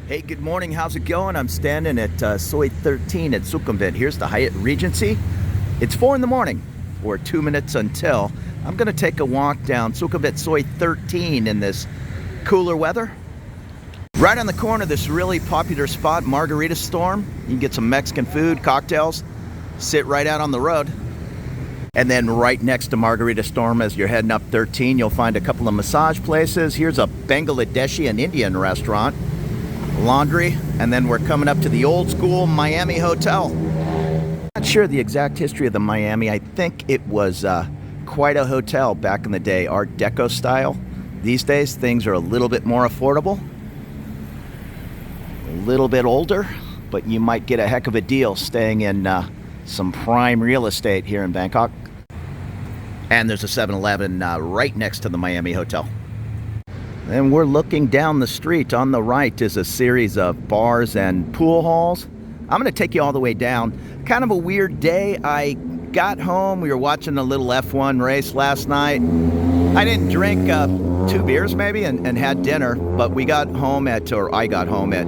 Hey, good morning. How's it going? I'm standing at Soi 13 at Sukhumvit. Here's the Hyatt Regency. It's 4 in the morning, or 2 minutes until. I'm going to take a walk down Sukhumvit Soi 13 in this cooler weather. Right on the corner of this really popular spot, Margarita Storm. You can get some Mexican food, cocktails, sit right out on the road. And then right next to Margarita Storm, as you're heading up 13, you'll find a couple of massage places. Here's a Bangladeshi and Indian restaurant. Laundry, and then we're coming up to the old school Miami Hotel. Not sure the exact history of the Miami. I think it was quite a hotel back in the day, Art Deco style. These days things are a little bit more affordable, a little bit older, but you might get a heck of a deal staying in some prime real estate here in Bangkok. And there's a 7-Eleven right next to the Miami Hotel. And we're looking down the street. On the right is a series of bars and pool halls. I'm going to take you all the way down. Kind of a weird day. I got home. We were watching a little F1 race last night. I didn't drink 2 beers maybe and had dinner, but I got home at a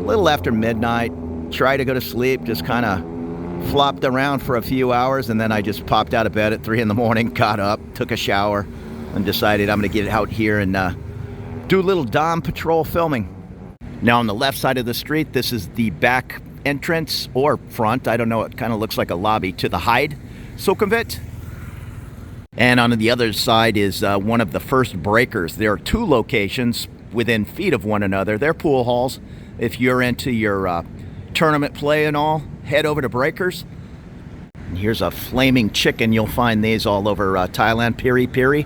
little after midnight. Tried to go to sleep, just kind of flopped around for a few hours, and then I just popped out of bed at 3 in the morning, got up, took a shower, and decided I'm going to get out here and do a little Dawn Patrol filming. Now on the left side of the street, this is the back entrance or front, I don't know, it kind of looks like a lobby to the Hyde Sukhumvit. And on the other side is one of the first breakers. There are 2 locations within feet of one another. They're pool halls. If you're into your tournament play and all, head over to Breakers. And here's a flaming chicken. You'll find these all over Thailand, Piri Piri.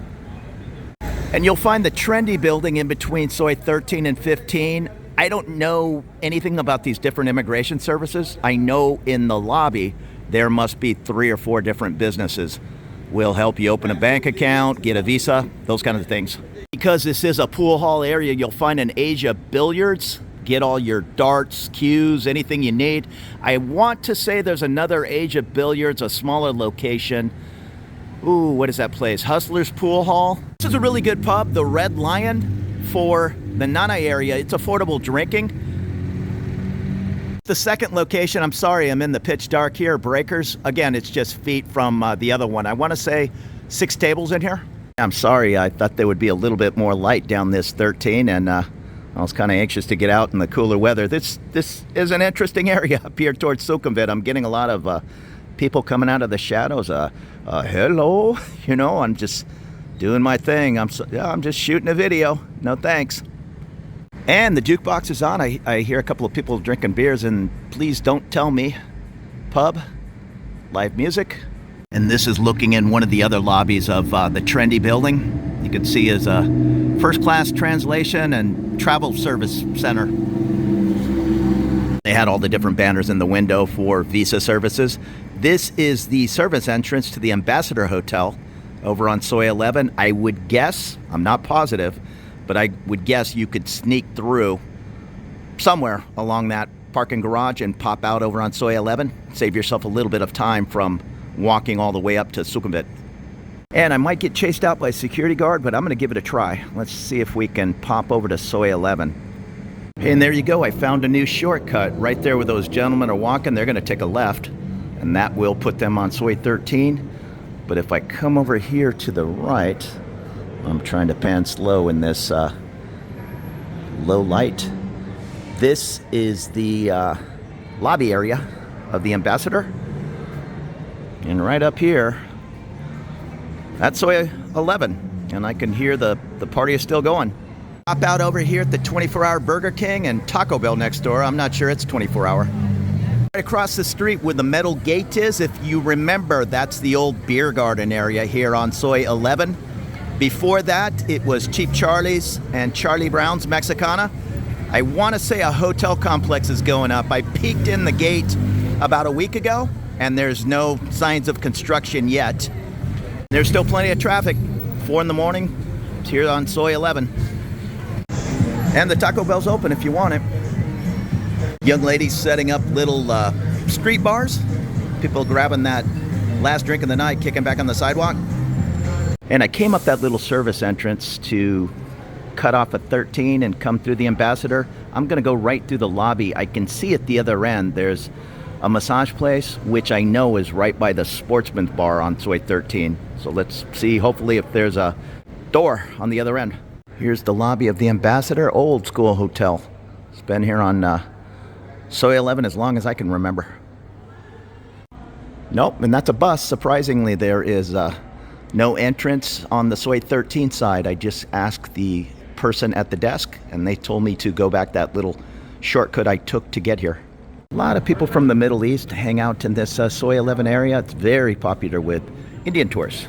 And you'll find the trendy building in between Soi 13 and 15. I don't know anything about these different immigration services. I know in the lobby there must be 3 or 4 different businesses. We'll help you open a bank account, get a visa, those kind of things. Because this is a pool hall area, you'll find an Asia Billiards. Get all your darts, cues, anything you need. I want to say there's another Asia Billiards, a smaller location. Ooh, what is that place? Hustler's Pool Hall. This is a really good pub, the Red Lion, for the Nana area. It's affordable drinking. The second location, I'm sorry, I'm in the pitch dark here, Breakers. Again, it's just feet from the other one. I want to say 6 tables in here. I'm sorry, I thought there would be a little bit more light down this 13, and I was kind of anxious to get out in the cooler weather. This is an interesting area up here towards Sukhumvit. I'm getting a lot of people coming out of the shadows. Hello, you know, I'm just doing my thing. I'm just shooting a video. No thanks. And the jukebox is on. I hear a couple of people drinking beers, and please don't tell me. Pub, live music. And this is looking in one of the other lobbies of the trendy building. You can see is a first-class translation and travel service center. They had all the different banners in the window for visa services. This is the service entrance to the Ambassador Hotel over on Soi 11. I would guess, I'm not positive, but I would guess you could sneak through somewhere along that parking garage and pop out over on Soi 11. Save yourself a little bit of time from walking all the way up to Sukhumvit. And I might get chased out by a security guard, but I'm going to give it a try. Let's see if we can pop over to Soi 11. And there you go. I found a new shortcut right there where those gentlemen are walking. They're going to take a left, and that will put them on Soi 13. But if I come over here to the right, I'm trying to pan slow in this low light. This is the lobby area of the Ambassador. And right up here, that's Soi 11, and I can hear the party is still going. Hop out over here at the 24-hour Burger King and Taco Bell next door. I'm not sure it's 24-hour. Right across the street where the metal gate is, if you remember, that's the old beer garden area here on Soi 11. Before that, it was Cheap Charlie's and Charlie Brown's Mexicana. I want to say a hotel complex is going up. I peeked in the gate about a week ago, and there's no signs of construction yet. There's still plenty of traffic. 4 in the morning, it's here on Soi 11. And the Taco Bell's open if you want it. Young ladies setting up little street bars. People grabbing that last drink of the night, kicking back on the sidewalk. And I came up that little service entrance to cut off at 13 and come through the Ambassador. I'm going to go right through the lobby. I can see at the other end there's a massage place, which I know is right by the Sportsman's Bar on Soi 13. So let's see, hopefully, if there's a door on the other end. Here's the lobby of the Ambassador, old school hotel. It's been here on Soi 11 as long as I can remember. Nope, and that's a bus. Surprisingly, there is no entrance on the Soi 13 side. I just asked the person at the desk, and they told me to go back that little shortcut I took to get here. A lot of people from the Middle East hang out in this Soi 11 area. It's very popular with Indian tourists.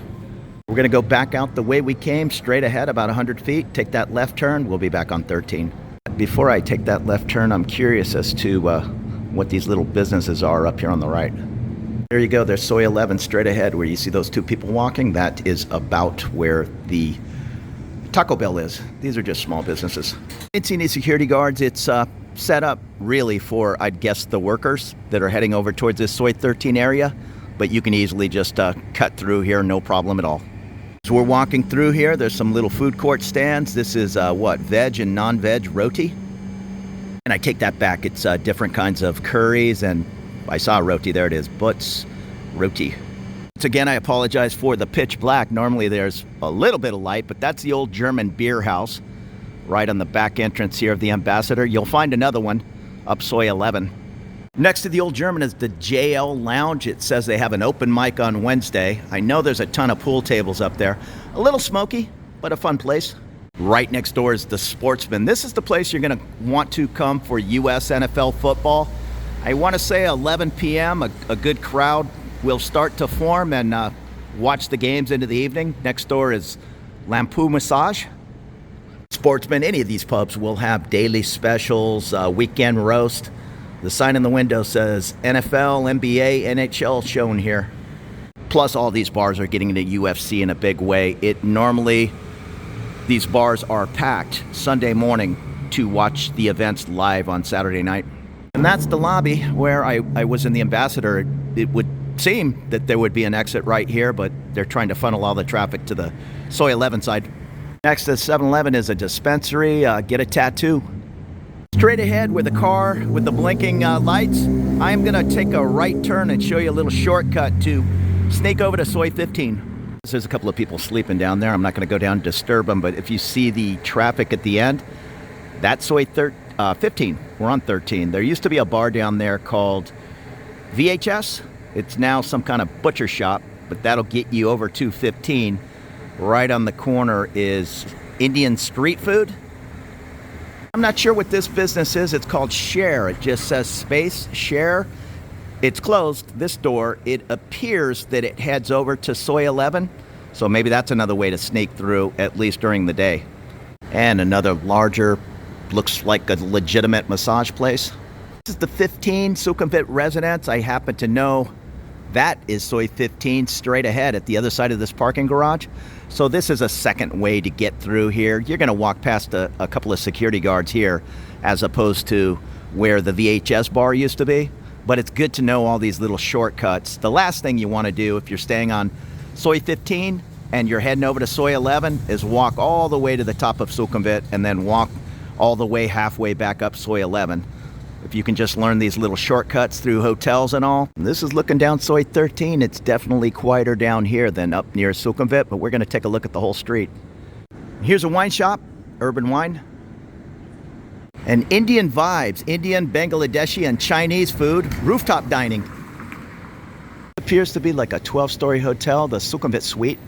We're going to go back out the way we came, straight ahead about 100 feet. Take that left turn. We'll be back on 13. Before I take that left turn, I'm curious as to what these little businesses are up here on the right. There you go. There's Soi 11 straight ahead where you see those two people walking. That is about where the Taco Bell is. These are just small businesses. I didn't see any security guards. It's set up really for, I'd guess, the workers that are heading over towards this Soi 13 area. But you can easily just cut through here, no problem at all. So we're walking through here. There's some little food court stands. This is veg and non-veg roti. And I take that back. It's different kinds of curries, and I saw roti. There it is. Butts roti. Once again, I apologize for the pitch black. Normally there's a little bit of light, but that's the old German beer house right on the back entrance here of the Ambassador. You'll find another one up Soi 11. Next to the old German is the JL Lounge. It says they have an open mic on Wednesday. I know there's a ton of pool tables up there. A little smoky, but a fun place. Right next door is the Sportsman. This is the place you're going to want to come for U.S. NFL football. I want to say 11 p.m. A good crowd will start to form and watch the games into the evening. Next door is Lampu Massage. Sportsman, any of these pubs will have daily specials, weekend roast. The sign in the window says NFL, NBA, NHL shown here. Plus, all these bars are getting into UFC in a big way. These bars are packed Sunday morning to watch the events live on Saturday night. And that's the lobby where I was in the Ambassador. It would seem that there would be an exit right here, but they're trying to funnel all the traffic to the Soi 11 side. Next to 7-Eleven is a dispensary. Get a tattoo. Straight ahead with the car with the blinking lights, I am going to take a right turn and show you a little shortcut to sneak over to Soi 15. There's a couple of people sleeping down there. I'm not going to go down and disturb them, but if you see the traffic at the end, that's Soi 15. We're on 13. There used to be a bar down there called VHS. It's now some kind of butcher shop, but that'll get you over to 15. Right on the corner is Indian street food. I'm not sure what this business is. It's called Share. It just says space Share. It's closed, this door. It appears that it heads over to Soi 11. So maybe that's another way to sneak through, at least during the day. And another larger, looks like a legitimate massage place. This is the 15 Sukhumvit residence. I happen to know that is Soi 15 straight ahead at the other side of this parking garage. So this is a second way to get through here. You're going to walk past a couple of security guards here as opposed to where the VHS bar used to be. But it's good to know all these little shortcuts. The last thing you want to do if you're staying on Soi 15 and you're heading over to Soi 11 is walk all the way to the top of Sukhumvit and then walk all the way halfway back up Soi 11. If you can just learn these little shortcuts through hotels and all. This is looking down Soi 13. It's definitely quieter down here than up near Sukhumvit, but we're going to take a look at the whole street. Here's a wine shop, Urban Wine. And Indian vibes, Indian, Bangladeshi, and Chinese food, rooftop dining. It appears to be like a 12-story hotel, the Sukhumvit Suite.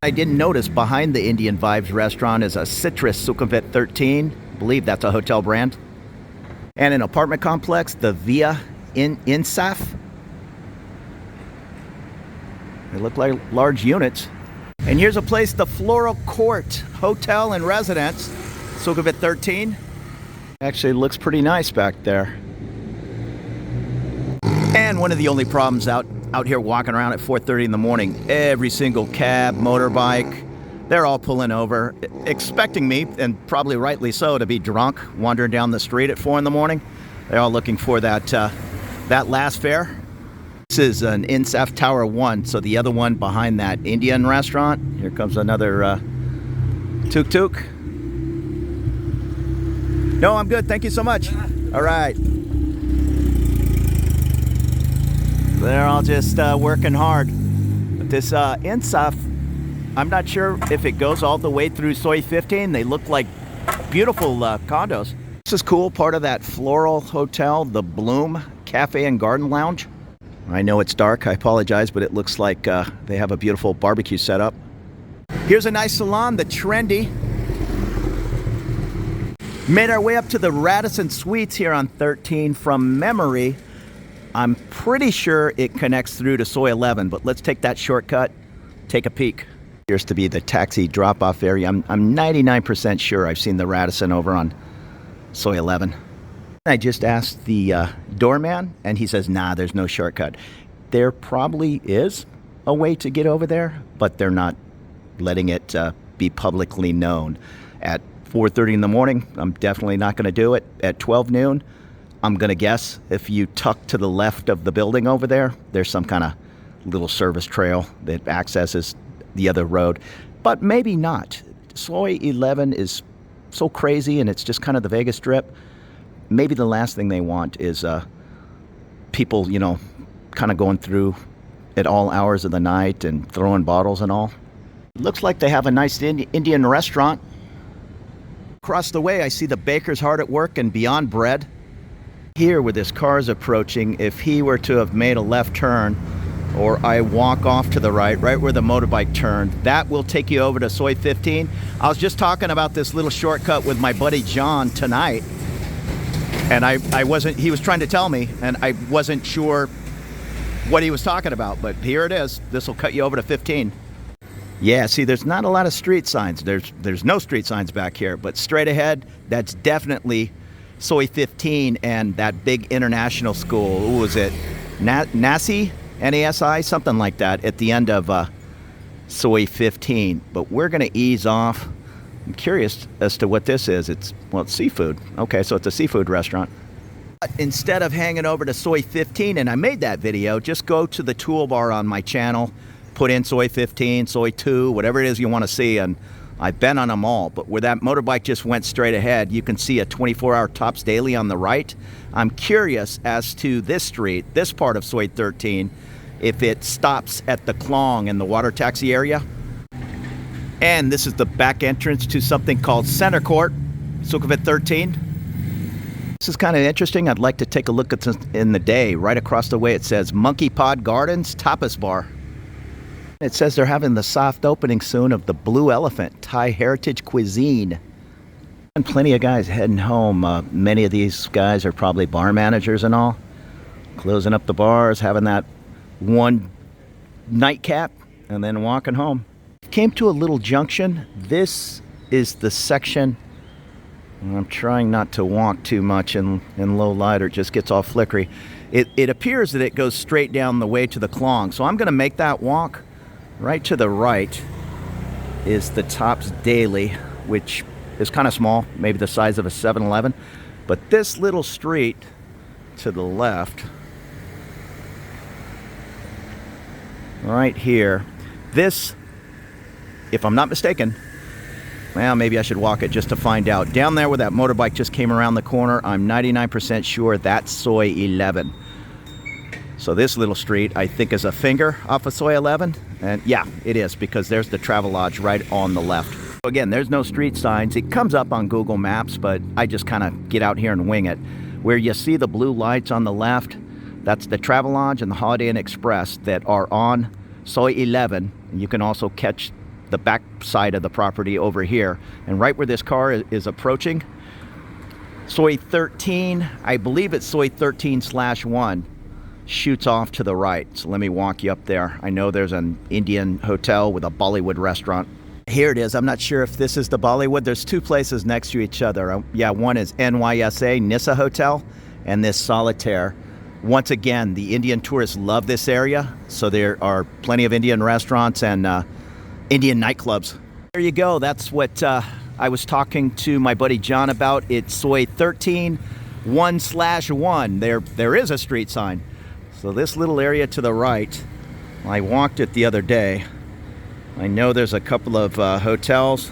I didn't notice behind the Indian Vibes restaurant is a Citrus Sukhumvit 13. I believe that's a hotel brand. And an apartment complex, the Via Insaf. They look like large units. And here's a place, the Floral Court Hotel and Residence, Sukhumvit 13. Actually looks pretty nice back there. And one of the only problems out here walking around at 4:30 in the morning, every single cab, motorbike, they're all pulling over, expecting me, and probably rightly so, to be drunk, wandering down the street at 4 in the morning. They're all looking for that last fare. This is an Insaf Tower 1, so the other one behind that Indian restaurant. Here comes another Tuk tuk. No, I'm good. Thank you so much. All right. They're all just working hard. But this Insaf, I'm not sure if it goes all the way through Soi 15. They look like beautiful condos. This is cool, part of that floral hotel, the Bloom Cafe and Garden Lounge. I know it's dark, I apologize, but it looks like they have a beautiful barbecue setup. Here's a nice salon, the Trendy. Made our way up to the Radisson Suites here on 13 from memory. I'm pretty sure it connects through to Soi 11, but let's take that shortcut, take a peek. Appears to be the taxi drop-off area. I'm 99% sure I've seen the Radisson over on Soi 11. I just asked the doorman, and he says, nah, there's no shortcut. There probably is a way to get over there, but they're not letting it be publicly known. At 4:30 in the morning, I'm definitely not going to do it. At 12 noon, I'm going to guess if you tuck to the left of the building over there, there's some kind of little service trail that accesses the other road, but maybe not. Soi 11 is so crazy, and it's just kind of the Vegas Strip. Maybe the last thing they want is people, you know, kind of going through at all hours of the night and throwing bottles and all. It looks like they have a nice Indian restaurant. Across the way, I see the baker's hard at work and Beyond Bread. Here, where this car is approaching, if he were to have made a left turn, or I walk off to the right where the motorbike turned, that will take you over to Soi 15. I was just talking about this little shortcut with my buddy John tonight, and he was trying to tell me, and I wasn't sure what he was talking about, but here it is. This will cut you over to 15. Yeah, see, there's not a lot of street signs. There's no street signs back here, but straight ahead, that's definitely Soi 15 and that big international school. Who was it? Nasi? NASI, something like that, at the end of Soi 15. But we're going to ease off. I'm curious as to what this is. It's seafood. Okay, so it's a seafood restaurant. But instead of hanging over to Soi 15, and I made that video, just go to the toolbar on my channel, put in Soi 15, Soi 2, whatever it is you want to see, and I've been on them all. But where that motorbike just went straight ahead, you can see a 24-hour Tops Daily on the right. I'm curious as to this street, this part of Soi 13, if it stops at the Klong in the water taxi area. And this is the back entrance to something called Center Court, Sukhumvit 13. This is kind of interesting. I'd like to take a look at this in the day. Right across the way it says Monkey Pod Gardens Tapas Bar. It says they're having the soft opening soon of the Blue Elephant Thai Heritage Cuisine. And plenty of guys heading home. Many of these guys are probably bar managers and all. Closing up the bars, having that one nightcap, and then walking home. Came to a little junction. This is the section. I'm trying not to walk too much in low light, or it just gets all flickery. It appears that it goes straight down the way to the Klong, so I'm going to make that walk. Right to the right is the Tops Daily, which is kind of small, maybe the size of a 7-Eleven. But this little street to the left, right here, this, if I'm not mistaken, well, maybe I should walk it just to find out. Down there where that motorbike just came around the corner, I'm 99% sure that's Soi 11. So this little street, I think, is a finger off of Soi 11. And yeah, it is, because there's the Travelodge right on the left. Again, there's no street signs. It comes up on Google Maps, but I just kind of get out here and wing it. Where you see the blue lights on the left, that's the Travelodge and the Holiday Inn Express that are on Soi 11. And you can also catch the back side of the property over here. And right where this car is approaching, Soi 13, I believe it's Soi 13/1, shoots off to the right. So let me walk you up there. I know there's an Indian hotel with a Bollywood restaurant. Here it is. I'm not sure if this is the Bollywood. There's two places next to each other. Yeah, one is NYSA, Nissa Hotel, and this Solitaire. Once again, the Indian tourists love this area, so there are plenty of Indian restaurants and Indian nightclubs. There you go. That's what I was talking to my buddy John about. It's Soi 13, 1/1. There is a street sign. So this little area to the right, I walked it the other day. I know there's a couple of hotels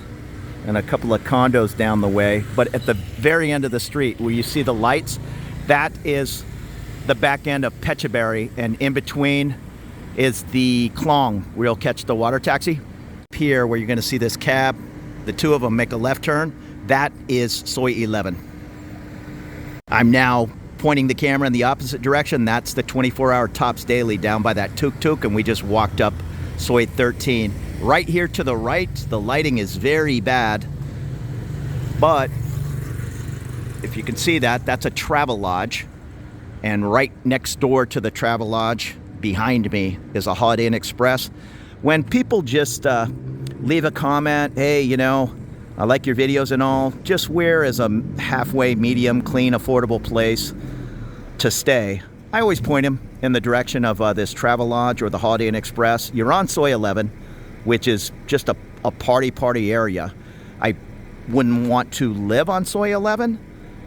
and a couple of condos down the way. But at the very end of the street where you see the lights, that is the back end of Phetchaburi, and in between is the Klong, where you'll catch the water taxi. Here, where you're going to see this cab, the two of them make a left turn, that is Soi 11. I'm now pointing the camera in the opposite direction. That's the 24-hour Tops Daily down by that tuk-tuk, and we just walked up Soi 13. Right here to the right, the lighting is very bad, but if you can see that, that's a travel lodge, and right next door to the travel lodge behind me is a Holiday Inn Express. When people just leave a comment, hey, you know, I like your videos and all, just where is a halfway, medium, clean, affordable place to stay, I always point them in the direction of this travel lodge or the Holiday Inn Express. You're on Soi 11, which is just a party area. I wouldn't want to live on Soi 11,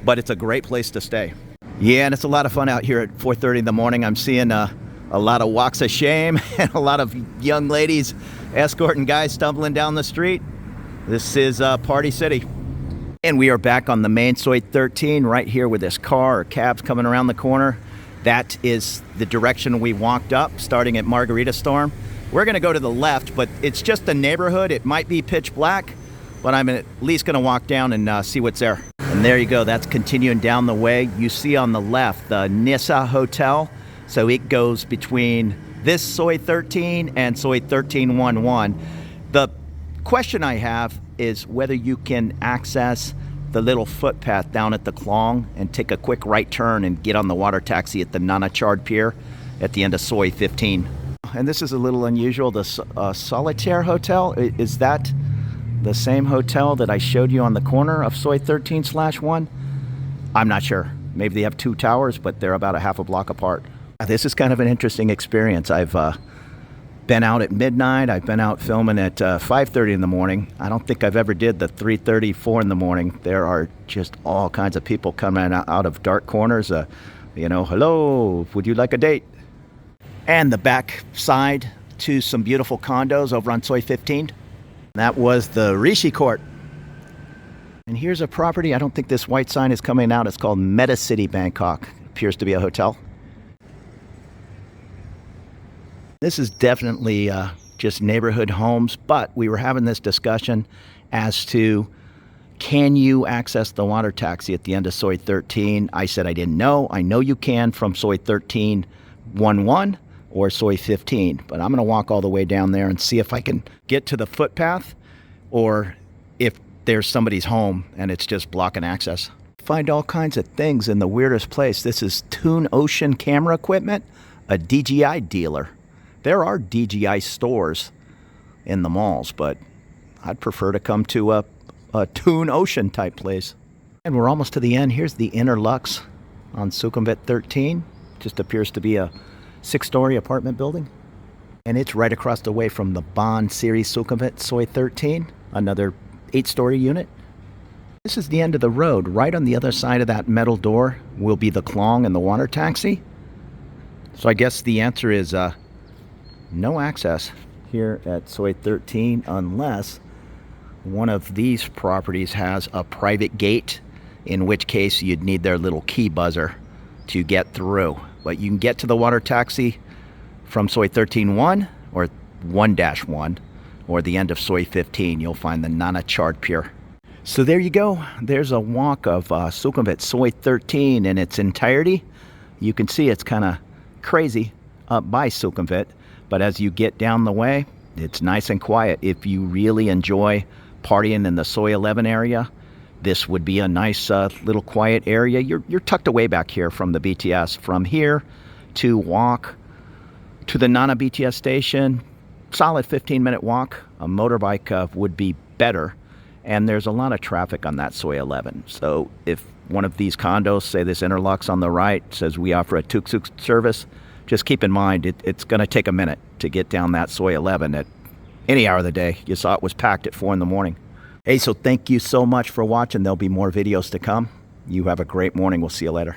but it's a great place to stay. Yeah, and it's a lot of fun out here at 4:30 in the morning. I'm seeing a lot of walks of shame and a lot of young ladies escorting guys stumbling down the street. This is Party City. And we are back on the main Soi 13 right here with this car or cabs coming around the corner. That is the direction we walked up, starting at Margarita Storm. We're going to go to the left, but it's just a neighborhood. It might be pitch black, but I'm at least going to walk down and see what's there. And there you go. That's continuing down the way. You see on the left the Nissa Hotel. So it goes between this Soi 13 and Soi 1311. The question I have is whether you can access the little footpath down at the Klong and take a quick right turn and get on the water taxi at the Nana Chard Pier at the end of Soi 15. And this is a little unusual, the Solitaire Hotel. Is that the same hotel that I showed you on the corner of Soi 13/1? I'm not sure. Maybe they have two towers, but they're about a half a block apart. This is kind of an interesting experience. I've been out at midnight. I've been out filming at 5:30 in the morning. I don't think I've ever did the 3:30, 4 in the morning. There are just all kinds of people coming out of dark corners. You know, hello, would you like a date? And the back side to some beautiful condos over on Soi 15. That was the Rishi Court. And here's a property. I don't think this white sign is coming out. It's called Meta City Bangkok. Appears to be a hotel. This is definitely just neighborhood homes, but we were having this discussion as to can you access the water taxi at the end of Soi 13? I said I didn't know. I know you can from Soi 1311 or Soi 15, but I'm going to walk all the way down there and see if I can get to the footpath or if there's somebody's home and it's just blocking access. Find all kinds of things in the weirdest place. This is Toon Ocean camera equipment, a DJI dealer. There are DJI stores in the malls, but I'd prefer to come to a Toon Ocean type place. And we're almost to the end. Here's the Inner Lux on Sukhumvit 13. Just appears to be a 6-story apartment building. And it's right across the way from the Bond series Sukhumvit Soi 13, another 8-story unit. This is the end of the road. Right on the other side of that metal door will be the Klong and the water taxi. So I guess the answer is no access here at Soi 13 unless one of these properties has a private gate, in which case you'd need their little key buzzer to get through. But you can get to the water taxi from Soi 13-1 or 1-1 or the end of Soi 15. You'll find the Nana Chard Pier. So there you go. There's a walk of Sukhumvit Soi 13 in its entirety. You can see it's kind of crazy up by Sukhumvit, but as you get down the way, it's nice and quiet. If you really enjoy partying in the Soi 11 area, this would be a nice little quiet area. You're tucked away back here from the BTS. From here to walk to the Nana BTS station, solid 15-minute walk. A motorbike would be better. And there's a lot of traffic on that Soi 11. So if one of these condos, say this Inner Lux on the right, says we offer a tuk-tuk service, just keep in mind it's going to take a minute to get down that Soi 11 at any hour of the day. You saw it was packed at 4 in the morning. Hey, so thank you so much for watching. There'll be more videos to come. You have a great morning. We'll see you later.